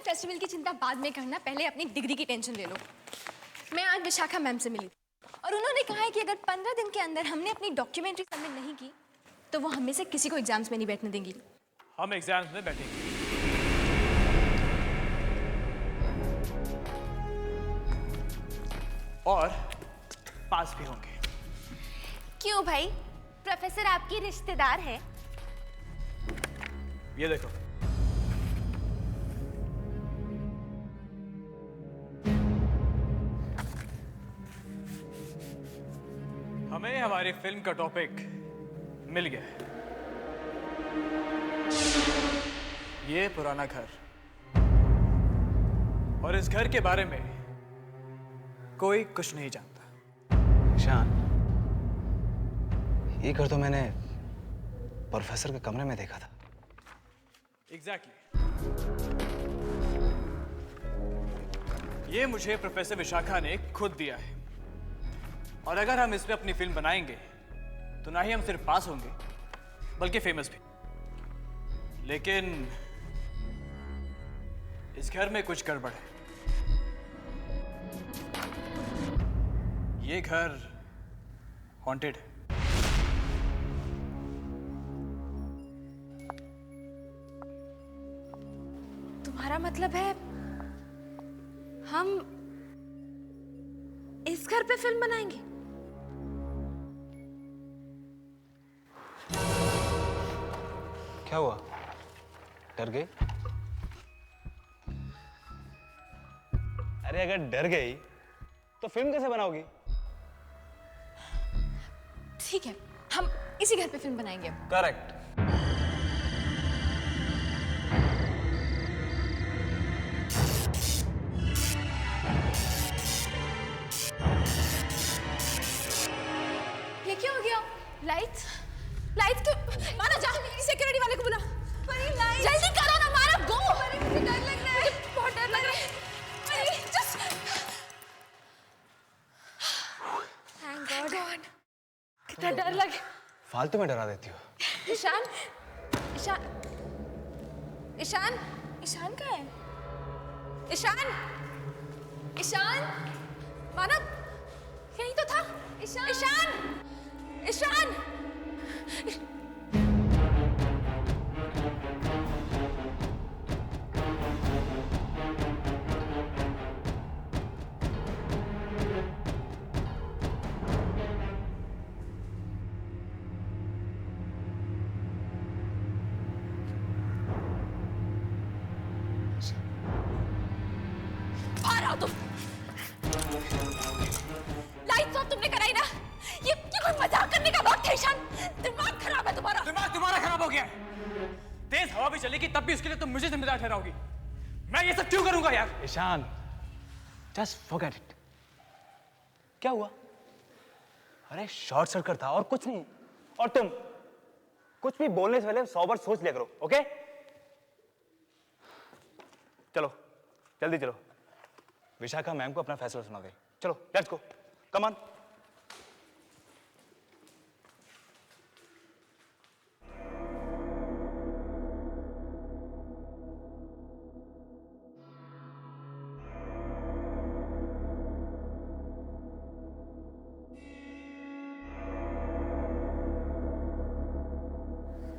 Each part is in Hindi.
फेस्टिवल की चिंता बाद में करना, पहले अपनी डिग्री की टेंशन ले लो। मैं आज विशाखा मैम से मिली और उन्होंने कहा है कि अगर 15 दिन के अंदर हमने अपनी डॉक्यूमेंट्री सबमिट नहीं की तो वो हमें से किसी को एग्जाम्स में नहीं बैठने देंगी। हम एग्जाम्स में बैठेंगे और पास भी होंगे। क्यों भाई, प्रोफेसर आपकी रिश्तेदार है? ये देखो, हमें हमारी फिल्म का टॉपिक मिल गया है। ये पुराना घर और इस घर के बारे में कोई कुछ नहीं जानता। ईशान, ये घर तो मैंने प्रोफेसर के कमरे में देखा था। एग्जैक्टली। ये मुझे प्रोफेसर विशाखा ने खुद दिया है और अगर हम इस पे अपनी फिल्म बनाएंगे तो ना ही हम सिर्फ पास होंगे बल्कि फेमस भी। लेकिन इस घर में कुछ गड़बड़ है। ये घर हॉन्टेड है। तुम्हारा मतलब है हम इस घर पे फिल्म बनाएंगे? क्या हुआ, डर गई? अरे अगर डर गई तो फिल्म कैसे बनाओगी? ठीक है, हम इसी घर पे फिल्म बनाएंगे अब। करेक्ट। ये क्या हो गया? लाइट्स तो माना, जा सिक्योरिटी वाले को बुला। जल्दी करो ना मारा, गो। मुझे डर लग रहा है, बहुत डर लग रहा है। Just thank God. कितना डर लगे। फालतू में डरा देती हो। ईशान कहाँ है? ईशान मानव यही तो था। ईशान तुम लाइट्स ऑफ तुमने कराई ना? ये कोई मजाक करने का वक्त है ईशान। दिमाग खराब है तुम्हारा। दिमाग तुम्हारा खराब हो गया। तेज हवा भी चलेगी तब भी उसके लिए तुम मुझे जिम्मेदार ठहराओगी। मैं ये सब क्यों करूंगा यार? Ishaan, just forget it. क्या हुआ? अरे शॉर्ट सर्किट था और कुछ नहीं। और तुम कुछ भी बोलने से पहले 100 बार सोच लिया करो, ओके? चलो जल्दी चलो, विशाखा मैम को अपना फैसला सुना दे। चलो लेट्स गो, कम ऑन।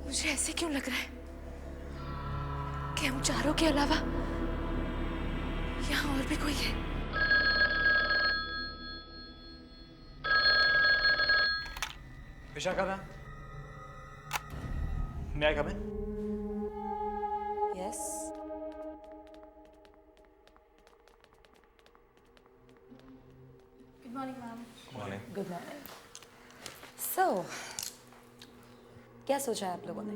मुझे ऐसे क्यों लग रहा है कि हम चारों के अलावा यहाँ और भी कोई है। Vishakha ma'am, may I come in? Yes. Good morning ma'am. Good morning. So क्या सोचा है आप लोगों ने?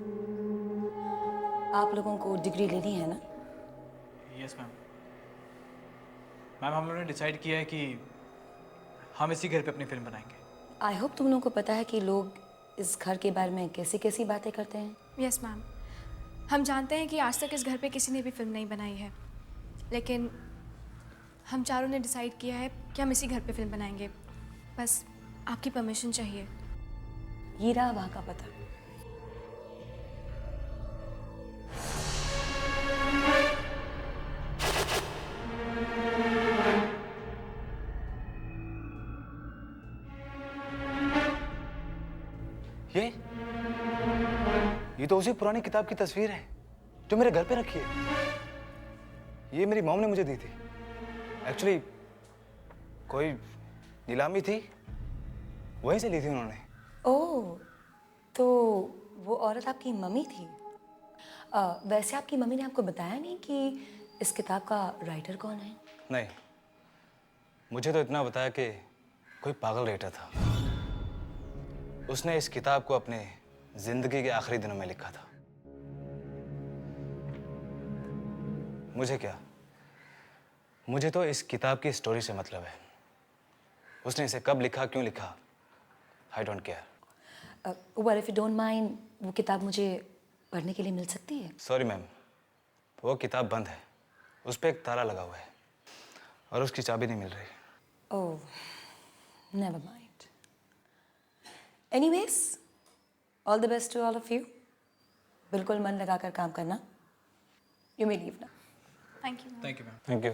आप लोगों को डिग्री लेनी है ना? Yes ma'am. मैम हम लोगों ने डिसाइड किया है कि हम इसी घर पे अपनी फिल्म बनाएंगे। आई होप तुम लोगों को पता है कि लोग इस घर के बारे में कैसी कैसी बातें करते हैं। यस मैम, हम जानते हैं कि आज तक इस घर पे किसी ने भी फिल्म नहीं बनाई है, लेकिन हम चारों ने डिसाइड किया है कि हम इसी घर पे फिल्म बनाएंगे। बस आपकी परमिशन चाहिए। ये रहा वहाँ का पता। ये तो उसी पुरानी किताब की तस्वीर है जो मेरे घर पे रखी है। ये मेरी मॉम ने मुझे दी थी। एक्चुअली कोई नीलामी थी, वहीं से ली थी उन्होंने। ओह, तो वो औरत आपकी मम्मी थी। वैसे आपकी मम्मी ने आपको बताया नहीं कि इस किताब का राइटर कौन है? नहीं, मुझे तो इतना बताया कि कोई पागल राइटर था। उसने इस किताब को अपने जिंदगी के आखिरी दिनों में लिखा था। मुझे क्या, मुझे तो इस किताब की स्टोरी से मतलब है। उसने इसे कब लिखा, क्यों लिखा, I don't care. Well if you don't mind, वो किताब मुझे पढ़ने के लिए मिल सकती है? सॉरी मैम, वो किताब बंद है। उस पर एक ताला लगा हुआ है और उसकी चाबी नहीं मिल रही। Oh, never mind. Anyways, all the best to all of you. बिल्कुल मन लगाकर काम करना। You may leave now. Thank you. Thank you ma'am. Thank you.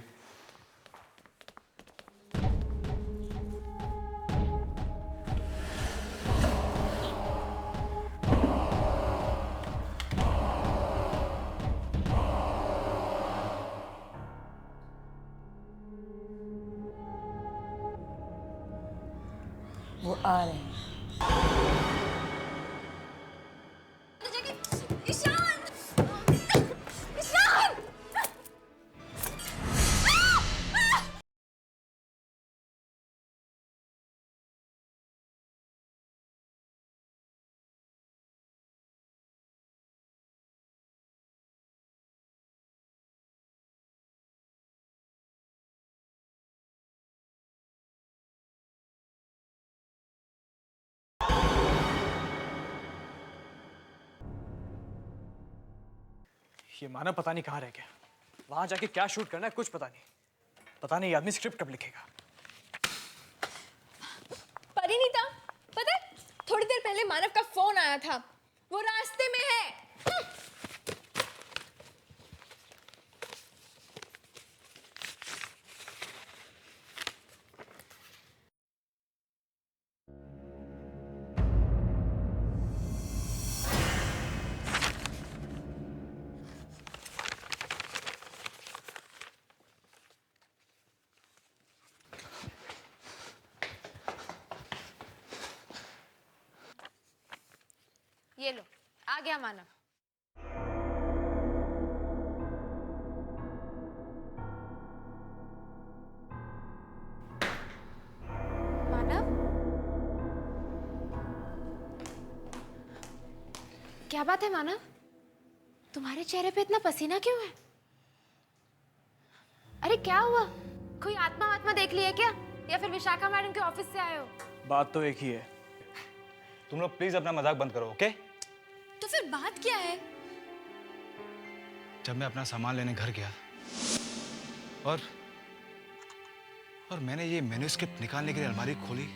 वो आ रहे हैं। ये मानव पता नहीं कहाँ रह गया। वहां जाके क्या शूट करना है कुछ पता नहीं। पता नहीं ये आदमी स्क्रिप्ट कब लिखेगा। परिणीता, पता है थोड़ी देर पहले मानव का फोन आया था, वो रास्ते में है। ये लो, आ गया मानव। मानव, क्या बात है मानव? तुम्हारे चेहरे पे इतना पसीना क्यों है? अरे क्या हुआ? कोई आत्मा वात्मा देख ली है क्या? या फिर विशाखा मैडम के ऑफिस से आए हो? बात तो एक ही है। तुम लोग प्लीज अपना मजाक बंद करो, ओके? तो फिर बात क्या है? जब मैं अपना सामान लेने घर गया और मैंने ये मैन्युस्क्रिप्ट निकालने के लिए अलमारी खोली,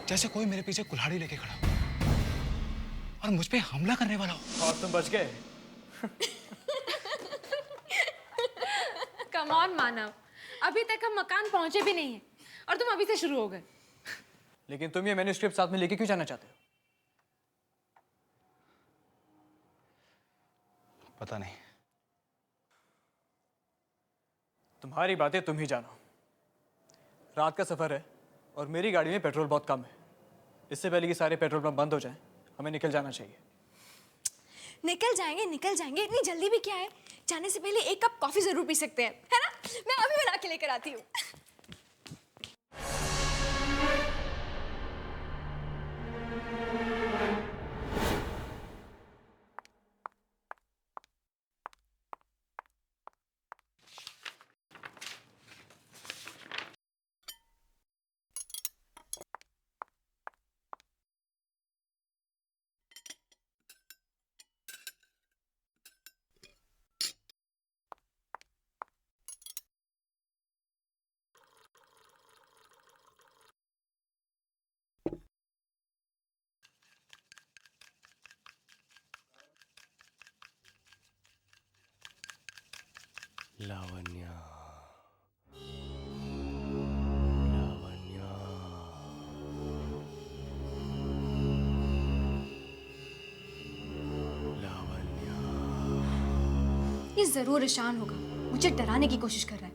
जैसे कोई मेरे पीछे कुल्हाड़ी लेके खड़ा हो और मुझ पे हमला करने वाला हो। और तुम बच गए। कम ऑन मानव, अभी तक हम मकान पहुंचे भी नहीं हैं और तुम अभी से शुरू हो गए। लेकिन तुम ये मैन्युस्क्रिप्ट साथ में लेके क्यों जाना चाहते हो? पता नहीं। तुम्हारी बातें तुम ही जानो। रात का सफर है और मेरी गाड़ी में पेट्रोल बहुत कम है। इससे पहले कि सारे पेट्रोल पंप बंद हो जाएं, हमें निकल जाना चाहिए। निकल जाएंगे, इतनी जल्दी भी क्या है? जाने से पहले एक कप कॉफी जरूर पी सकते हैं, है ना? मैं अभी बना के लेकर आती हूँ। लावण्या, ये जरूर ईशान होगा, मुझे डराने की कोशिश कर रहा है।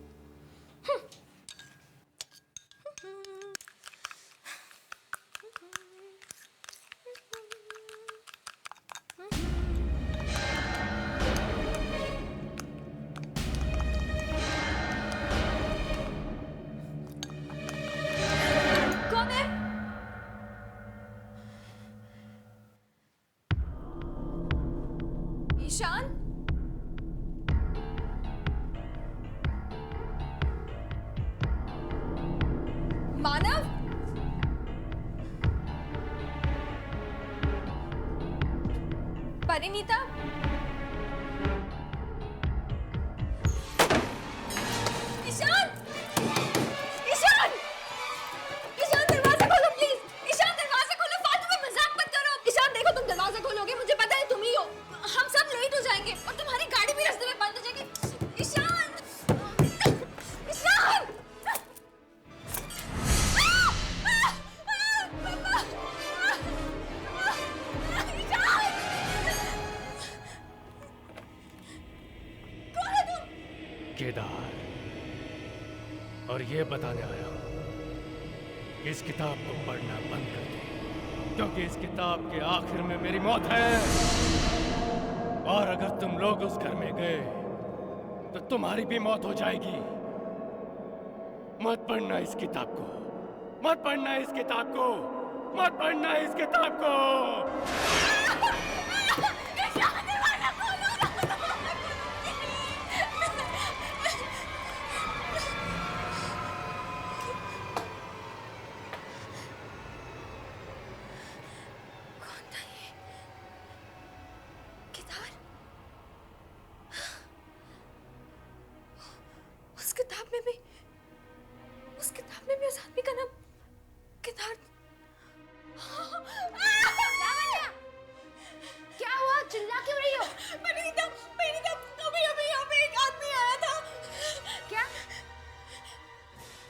कौन है? ईशान? मानव? परिणीता? ईशान! ईशान! ईशान दरवाजा खोलो प्लीज! ईशान दरवाजा खोलो, फालतू में मजाक मत करो! ईशान देखो, तुम दरवाजा खोलोगे मुझे पता है तुम ही हो। हम सब लेट हो जाएंगे और तुम्हारी गाड़ी भी रास्ते में बंद हो जाएगी। ईशान! ईशान! केदार, और ये बताने आया हूं कि इस किताब को पढ़ना बंद कर दे, क्योंकि इस किताब के आखिर में मेरी मौत है। और अगर तुम लोग उस घर में गए तो तुम्हारी भी मौत हो जाएगी। मत पढ़ना इस किताब को, मत पढ़ना इस किताब को, मत पढ़ना इस किताब को। उस किताब में भी उस आदमी का नाम केदार। लावण्या, क्या हुआ? चिल्ला क्यों रही हो? परिणीता, अभी यहाँ पे एक आदमी आया था। क्या?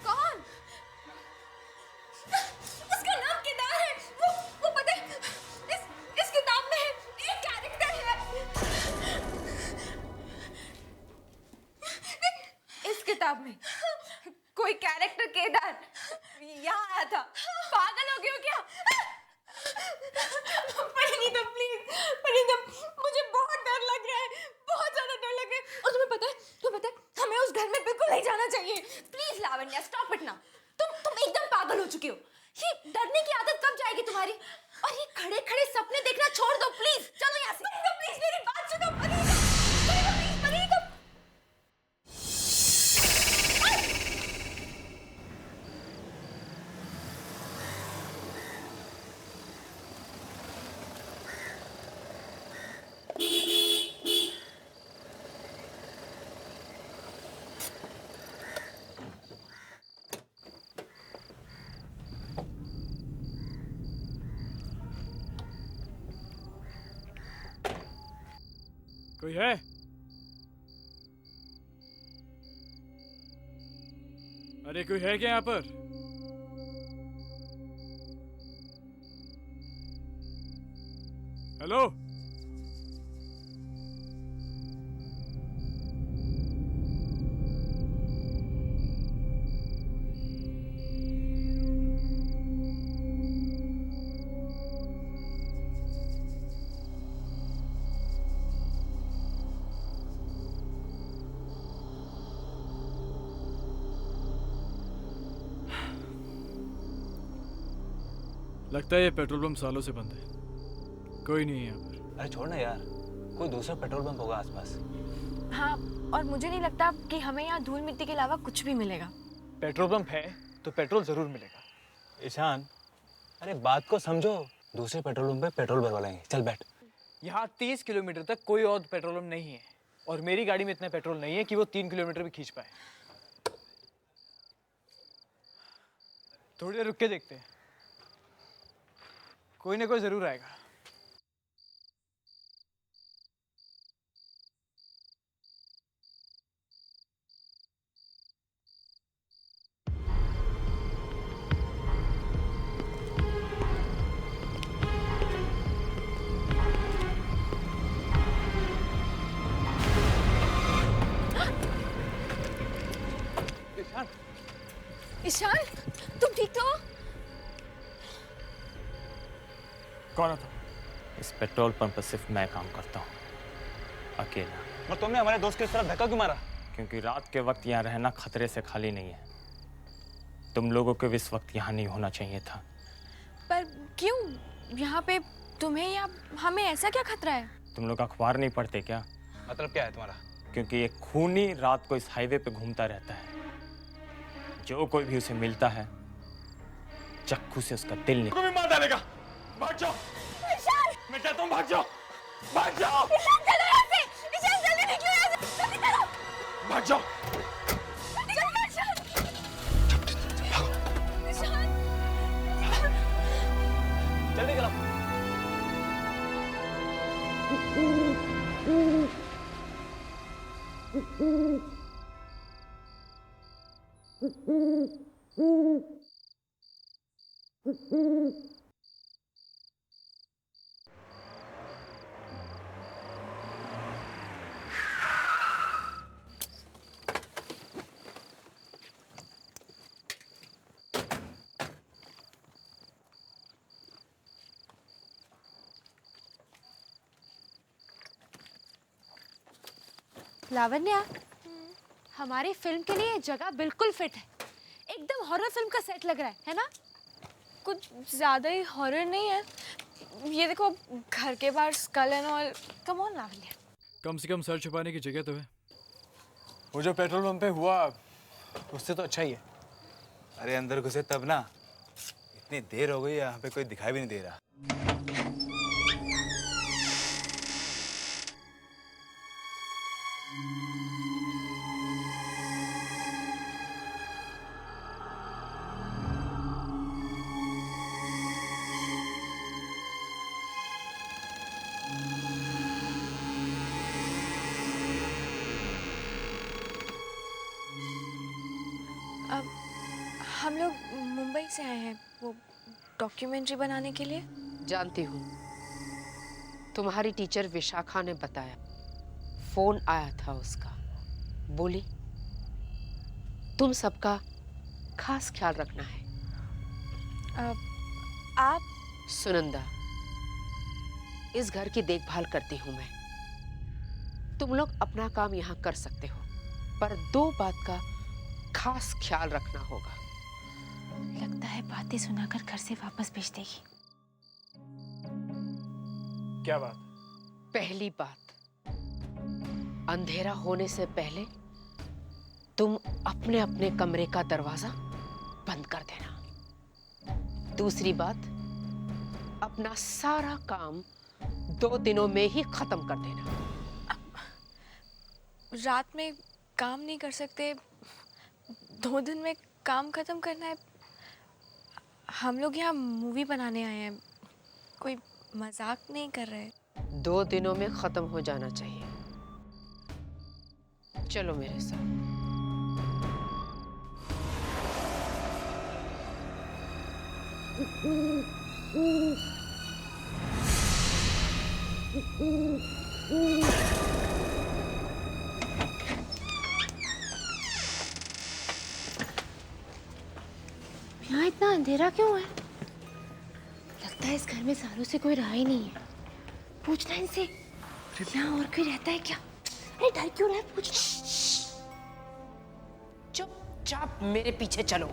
कौन? उसका नाम केदार है। वो पता है, इस किताब में एक कैरेक्टर है। इस किताब में कोई कैरेक्टर केदार यहाँ आया था? पागल हो गए हो क्या? परिणीता परिणीता, मुझे बहुत डर लग रहा है, बहुत ज्यादा डर लग रहा है। और तुम्हें पता है हमें उस घर में बिल्कुल नहीं जाना चाहिए। प्लीज लावण्या, स्टॉप इट ना। तुम एकदम पागल हो चुकी हो। ये डरने की आदत कब जाएगी तुम्हारी? और ये खड़े खड़े सपने देखना छोड़ दो प्लीज। चलो यहाँ से। प्लीज मेरी बात सुनो। परिणीता, कोई है? अरे कोई है क्या यहाँ पर? हेलो? लगता है ये पेट्रोल पंप सालों से बंद है। कोई नहीं है यहाँ पर। अरे छोड़ ना यार, कोई दूसरा पेट्रोल पंप होगा आसपास। हाँ, और मुझे नहीं लगता कि हमें यहाँ धूल मिट्टी के अलावा कुछ भी मिलेगा। पेट्रोल पंप है तो पेट्रोल जरूर मिलेगा। ईशान, अरे बात को समझो, दूसरे पेट्रोल पंप पे पेट्रोल भरवा लेंगे। चल बैठ। यहाँ 30 किलोमीटर तक कोई और पेट्रोल पंप नहीं है, और मेरी गाड़ी में इतना पेट्रोल नहीं है कि वो 3 किलोमीटर भी खींच पाए। थोड़ी देर रुक के देखते हैं, कोई ना कोई जरूर आएगा। कौन हो तुम? इस पेट्रोल पंप पर सिर्फ मैं काम करता हूँ, अकेला। और तुमने हमारे दोस्त की तरफ धक्का क्यों मारा? क्योंकि रात के वक्त यहाँ रहना खतरे से खाली नहीं है। तुम लोगों को भी इस वक्त यहाँ नहीं होना चाहिए था। पर क्यों? यहाँ पे तुम्हें या हमें ऐसा क्या खतरा है? तुम लोग अखबार नहीं पढ़ते क्या? मतलब क्या है तुम्हारा? क्योंकि एक खूनी रात को इस हाईवे पे घूमता रहता है। जो कोई भी उसे मिलता है चाकू से उसका दिल निकाल। तुम्हें मार डालेगा। भाग जाओ। मैं कहता हूँ भाग जाओ, भाग जाओ, चलो यहाँ से। ईशान जल्दी निकलो यहाँ से, जल्दी करो। भाग जाओ। चलो ईशान। ईशान। जल्दी करो। लावण्या, हमारी फिल्म के लिए ये जगह बिल्कुल फिट है। एकदम हॉरर फिल्म का सेट लग रहा है ना? कुछ ज़्यादा ही हॉरर नहीं है। ये देखो, घर के बाहर skull and all. Come on Lavanya. कम से कम सर छुपाने की जगह तो है। वो जो पेट्रोल पंप पे हुआ उससे तो अच्छा ही है। अरे अंदर घुसे तब ना, इतनी देर हो गई यहाँ पे कोई दिखाई भी नहीं दे रहा। अब हम लोग मुंबई से आए हैं वो डॉक्यूमेंट्री बनाने के लिए। जानती हूँ, तुम्हारी टीचर विशाखा ने बताया। फोन आया था उसका, बोली तुम सबका खास ख्याल रखना है। आप? सुनंदा, इस घर की देखभाल करती हूँ मैं। तुम लोग अपना काम यहाँ कर सकते हो, पर 2 बात का खास ख्याल रखना होगा। लगता है बातें सुनाकर घर से वापस भेज देगी। क्या बात? पहली बात, अंधेरा होने से पहले तुम अपने अपने कमरे का दरवाजा बंद कर देना। दूसरी बात, अपना सारा काम 2 दिनों में ही खत्म कर देना। रात में काम नहीं कर सकते, 2 दिन में काम खत्म करना है? हम लोग यहाँ मूवी बनाने आए हैं, कोई मजाक नहीं कर रहे। 2 दिनों में खत्म हो जाना चाहिए। चलो मेरे साथ। यहाँ इतना अंधेरा क्यों है? लगता है इस घर में सालों से कोई रहा ही नहीं है। पूछना इनसे, यहाँ और कोई रहता है क्या? अरे डर क्यों रहा है? पूछना। चुपचाप मेरे पीछे चलो।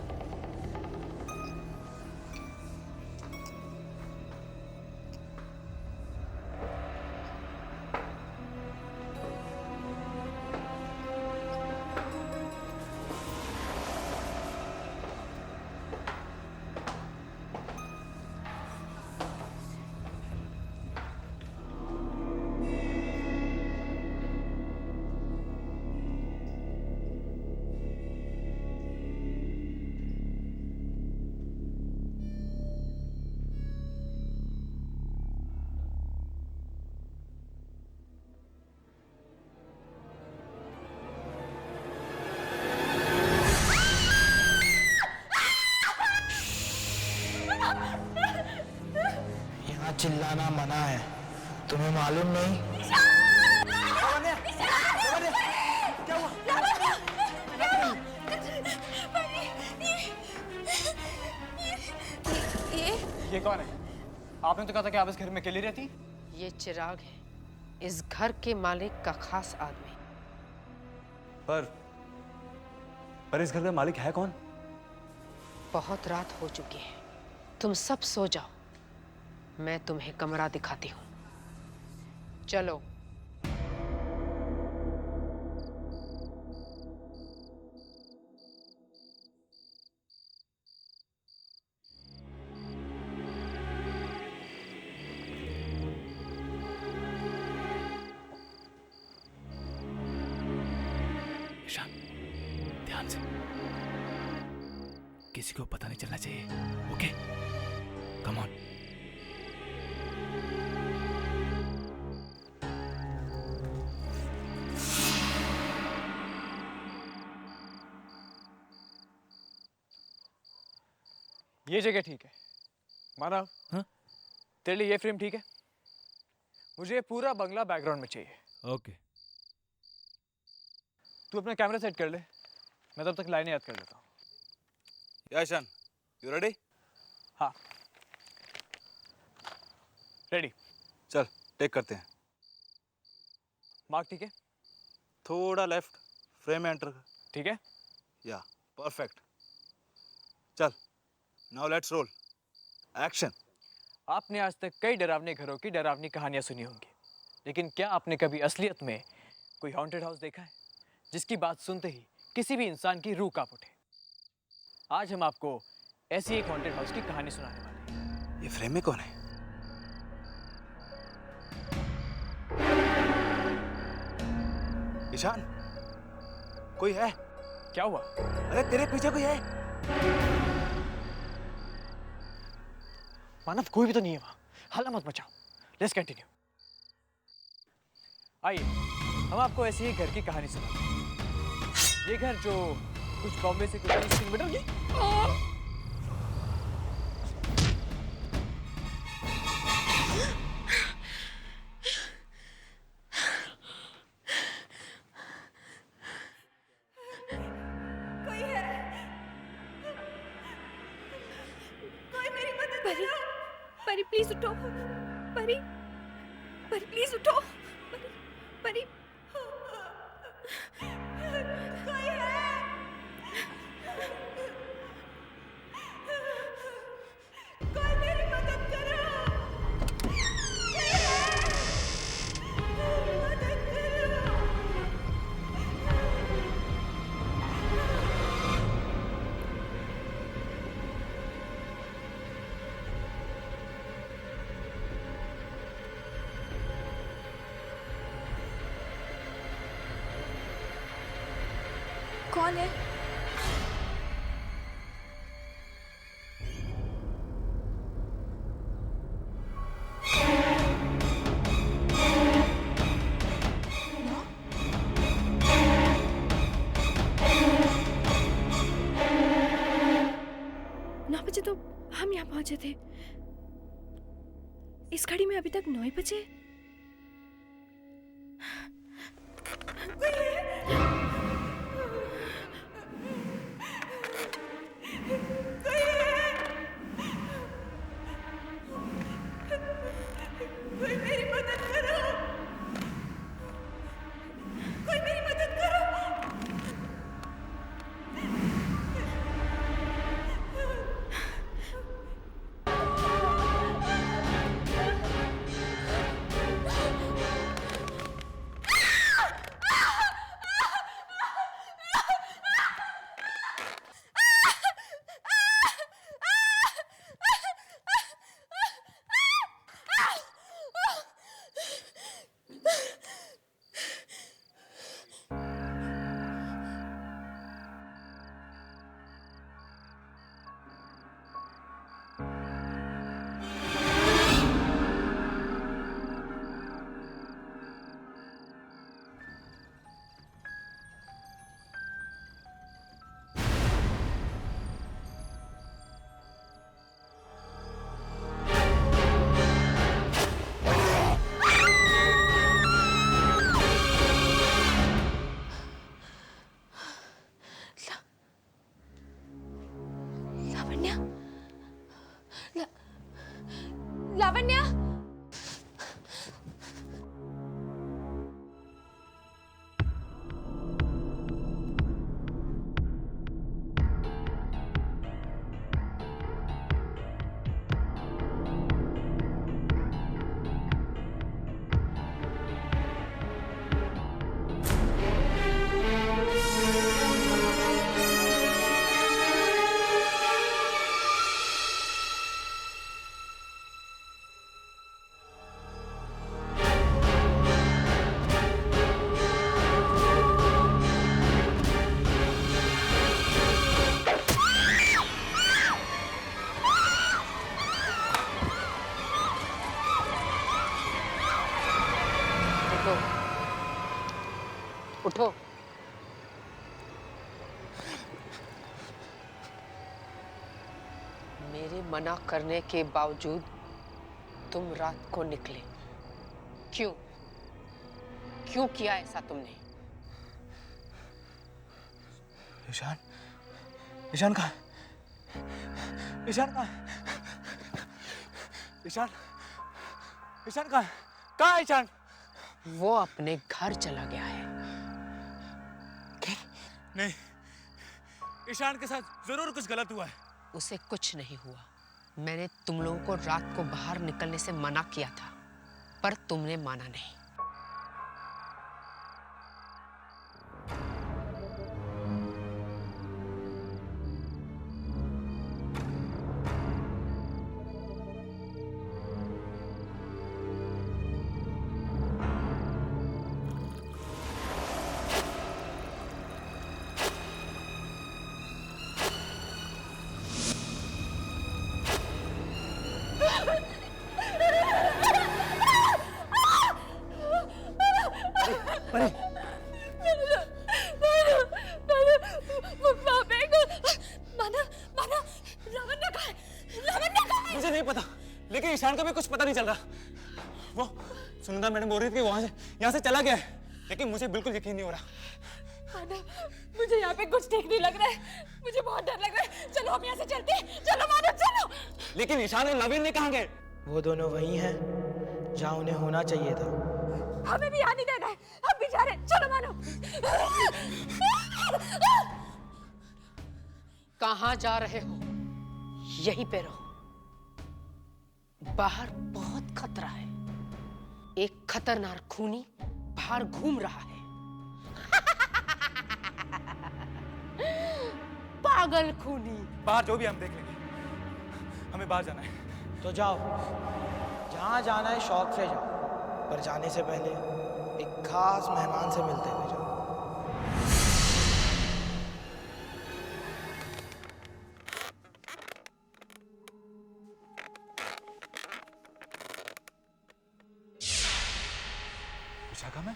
चिल्लाना मना है, तुम्हें मालूम नहीं? ये कौन है? आपने तो कहा था कि आप इस घर में अकेली रहती। ये चिराग है, इस घर के मालिक का खास आदमी। पर इस घर का मालिक है कौन? बहुत रात हो चुकी है, तुम सब सो जाओ, मैं तुम्हें कमरा दिखाती हूँ। चलो। ईशान, ध्यान से, किसी को पता नहीं चलना चाहिए। Okay, come on. ये जगह ठीक है मानव। हाँ? तेरे लिए ये फ्रेम ठीक है? मुझे पूरा बंगला बैकग्राउंड में चाहिए। ओके। तू अपना कैमरा सेट कर ले, मैं तब तक लाइनें याद कर लेता हूँ। Ishaan, you ready? हाँ, रेडी। चल टेक करते हैं। मार्क ठीक है? थोड़ा लेफ्ट, फ्रेम में एंटर कर। ठीक है। या परफेक्ट। चल नाउ लेट्स रोल। एक्शन। आपने आज तक कई डरावने घरों की डरावनी कहानियां सुनी होंगी, लेकिन क्या आपने कभी असलियत में कोई हॉन्टेड हाउस देखा है जिसकी बात सुनते ही किसी भी इंसान की रूह कांप उठे? आज हम आपको ऐसी एक हॉन्टेड हाउस की कहानी सुनाने वाले हैं। ये फ्रेम में कौन है? ईशान, कोई है? क्या हुआ? अरे तेरे पीछे कोई है? मानव, कोई भी तो नहीं है वहां। हल्ला मत मचाओ। Let's continue. आइए, हम आपको ऐसी ही घर की कहानी सुनाते हैं। ये घर जो कुछ बॉम्बे से कुछ 30 किलोमीटर की। परी, परी प्लीज उठो। परी, परी प्लीज उठो। परी, परी। कोई है? कोई मेरी मदद करो। कोई है? मदद करो। कौन है? नौ बजे तो हम यहाँ पहुंचे थे। इस घड़ी में अभी तक 9 ही बजे। कोई मेरी मदद करो। कोई मेरी मदद करो। लावण्या, उठो। मेरे मना करने के बावजूद तुम रात को निकले, क्यों? क्यों किया ऐसा तुमने? ईशान, ईशान कहाँ? ईशान कहाँ? ईशान, ईशान कहाँ? कहाँ है ईशान? वो अपने घर चला गया है। नहीं, ईशान के साथ जरूर कुछ गलत हुआ है। उसे कुछ नहीं हुआ। मैंने तुम लोगों को रात को बाहर निकलने से मना किया था, पर तुमने माना नहीं। मुझे नहीं पता, लेकिन ईशान का भी कुछ पता नहीं चल रहा। वो सुनंदा मैडम बोल रही थी कि वहां से यहाँ से चला गया है, लेकिन मुझे बिल्कुल यकीन नहीं हो रहा। मानव, मुझे यहाँ पे कुछ ठीक नहीं लग रहा है। मुझे बहुत डर लग रहा है। चलो हम यहाँ से चलते हैं। चलो मानव, चलो। लेकिन ईशान और नवीन ने कहाँ गए? वो दोनों वही हैं जहाँ उन्हें होना चाहिए था। हमें भी यहाँ नहीं देना है। हम भी जा रहे हैं। चलो मानव। कहाँ जा रहे हो? यहीं पे रहो। बाहर बहुत खतरा है। एक खतरनाक खूनी बाहर घूम रहा है। पागल खूनी। बाहर जो भी हम देख लेंगे, हमें बाहर जाना है। तो जाओ, जहाँ जाना है शौक से जाओ, पर जाने से पहले एक खास मेहमान से मिलते हुए जाओ। विशाखा मैम,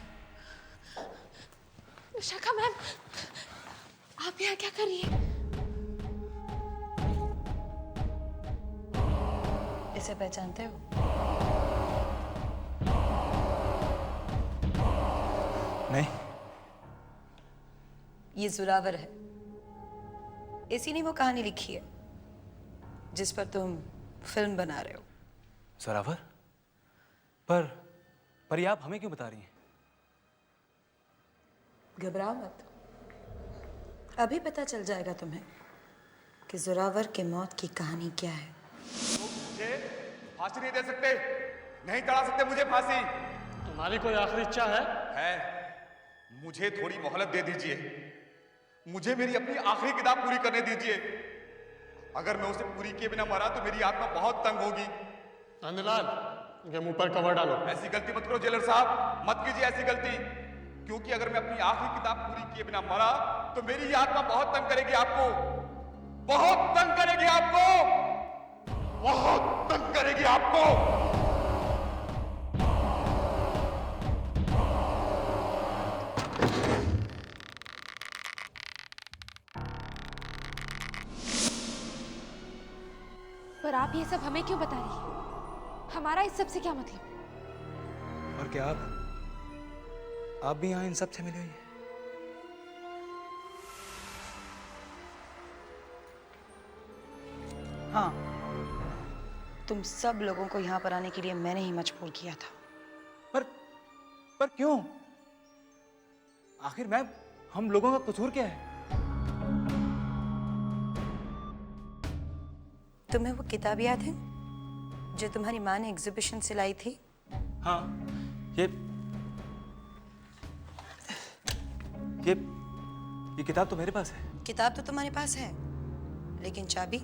विशाखा मैम, आप यहाँ क्या कर रही हैं? इसे पहचानते हो? नहीं। ये जोरावर है। इसी ने वो कहानी लिखी है जिस पर तुम फिल्म बना रहे हो। जोरावर? पर ये आप हमें क्यों बता रही हैं? घबराओ मत, अभी पता चल जाएगा तुम्हें कि जोरावर के मौत की कहानी क्या है। मुझे फांसी नहीं दे सकते, नहीं चढ़ा सकते मुझे फांसी। तुम्हारी कोई आखिरी इच्छा है? मुझे थोड़ी मोहलत दे दीजिए। मुझे मेरी अपनी आखिरी किताब पूरी करने दीजिए। अगर मैं उसे पूरी किए बिना मरा तो मेरी आत्मा बहुत तंग होगी। नंदलाल, इनके मुंह पर कवर डालो। ऐसी गलती मत करो जेलर साहब, मत कीजिए ऐसी गलती। क्योंकि अगर मैं अपनी आखिरी किताब पूरी किए बिना मरा तो मेरी ये आत्मा बहुत तंग करेगी आपको, बहुत तंग करेगी आपको, बहुत तंग करेगी आपको। पर आप ये सब हमें क्यों बता रही हैं? हमारा इस सब से क्या मतलब? और क्या आप भी यहाँ इन सब से मिली हुई हैं? हाँ, तुम सब लोगों को यहाँ पर आने के लिए मैंने ही मजबूर किया था। पर क्यों? आखिर मैम, हम लोगों का कसूर क्या है? तुम्हें वो किताब याद है जो तुम्हारी माँ ने एग्जीबिशन से लाई थी? हाँ, ये किताब तो मेरे पास है। किताब तो तुम्हारे पास है, लेकिन चाबी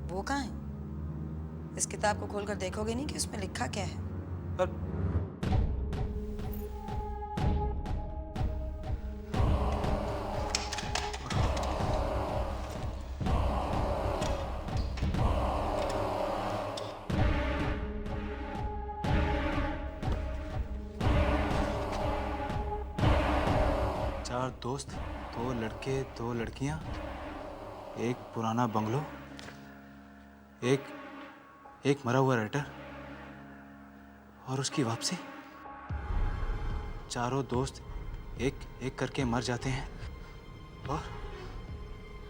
वो कहाँ है? इस किताब को खोलकर देखोगे नहीं कि उसमें लिखा क्या है? पर चार दोस्त, 2 लड़के 2 लड़कियां, एक पुराना बंगलो, एक मरा हुआ राइटर और उसकी वापसी। चारों दोस्त एक एक करके मर जाते हैं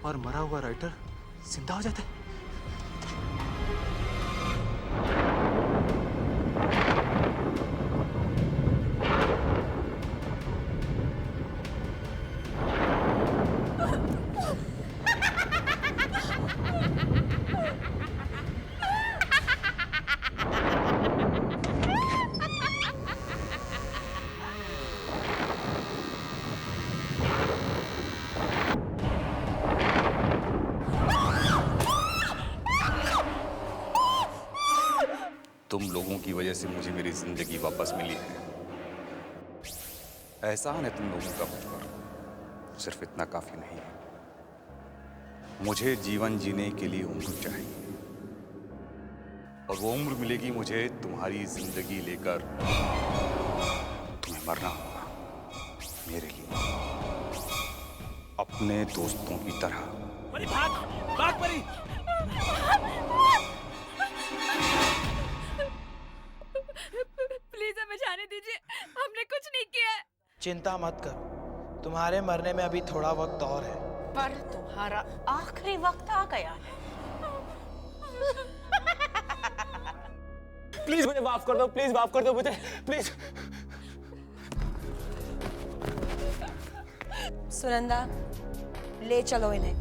और मरा हुआ राइटर जिंदा हो जाता है। तुम लोगों की वजह से मुझे मेरी जिंदगी वापस मिली है। एहसान है तुम लोगों का मुझ पर। सिर्फ इतना काफी नहीं है, मुझे जीवन जीने के लिए उम्र चाहिए, और वो उम्र मिलेगी मुझे तुम्हारी जिंदगी लेकर। तुम्हें मरना होगा मेरे लिए, अपने दोस्तों की तरह। परी भाग, भाग परी। प्लीज हमें जाने दीजिए, हमने कुछ नहीं किया है। चिंता मत करो, तुम्हारे मरने में अभी थोड़ा वक्त और है। पर तुम्हारा आखिरी वक्त आ गया है। प्लीज मुझे माफ कर दो, प्लीज माफ कर दो मुझे, प्लीज। सुनंदा, ले चलो इन्हें।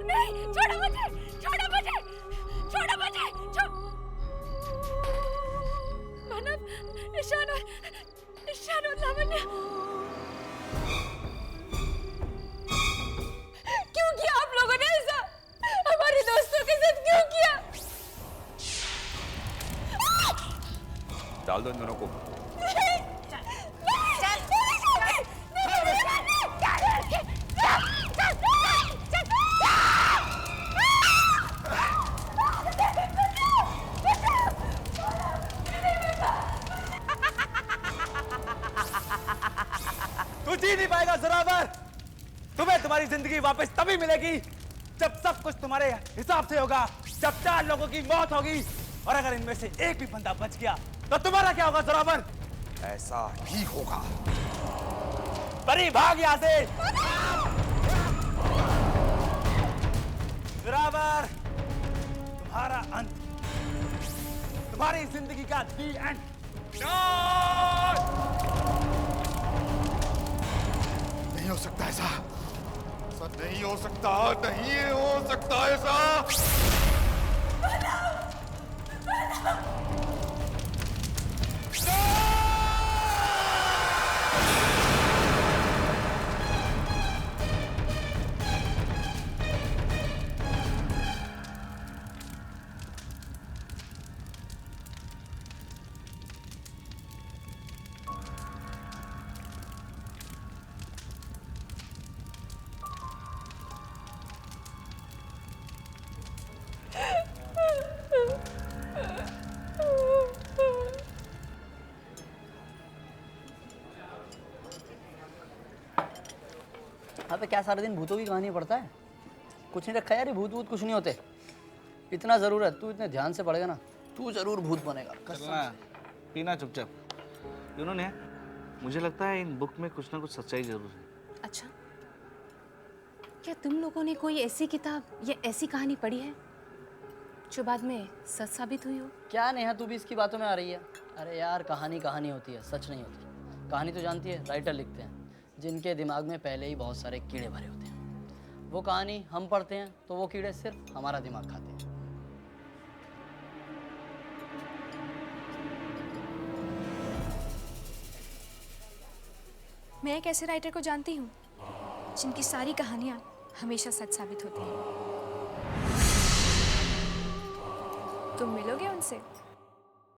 नहीं, छोड़ो मुझे, छोड़ो मुझे, छोड़ो मुझे, मानव, ईशान और लावण्य, क्यों किया आप लोगों ने ऐसा? हमारे दोस्तों के साथ क्यों किया? डाल दो इन दोनों को। तू जी नहीं पाएगा ज़ोरावर। तुम्हें तुम्हारी जिंदगी वापस तभी मिलेगी जब सब कुछ तुम्हारे हिसाब से होगा, जब 4 लोगों की मौत होगी, और अगर इनमें से एक भी बंदा बच गया तो तुम्हारा क्या होगा ज़ोरावर? ऐसा ही होगा। परी भाग यहाँ से। ज़ोरावर, तुम्हारा अंत, तुम्हारी जिंदगी का दी एंड। नहीं हो सकता ऐसा, नहीं हो सकता, नहीं हो सकता ऐसा। अबे क्या सारा दिन भूतों की कहानी पढ़ता है? कुछ नहीं रखा यार, ये भूत भूत कुछ नहीं होते। इतना ज़रूर है, तू इतने ध्यान से पढ़ेगा ना, तू ज़रूर भूत बनेगा। चलना, पीना चुपचाप। मुझे लगता है इन बुक में कुछ ना कुछ सच्चाई जरूर है। अच्छा, क्या तुम लोगों ने कोई ऐसी किताब या ऐसी कहानी पढ़ी है जो बाद में सच साबित हुई हो? क्या नेहा, तू भी इसकी बातों में आ रही है? अरे यार, कहानी कहानी होती है, सच नहीं होती। कहानी तो जानती है, राइटर लिखते हैं जिनके दिमाग में पहले ही बहुत सारे कीड़े भरे होते हैं। वो कहानी हम पढ़ते हैं तो वो कीड़े सिर्फ हमारा दिमाग खाते हैं। मैं एक ऐसे राइटर को जानती हूँ जिनकी सारी कहानियाँ हमेशा सच साबित होती हैं। तुम मिलोगे उनसे?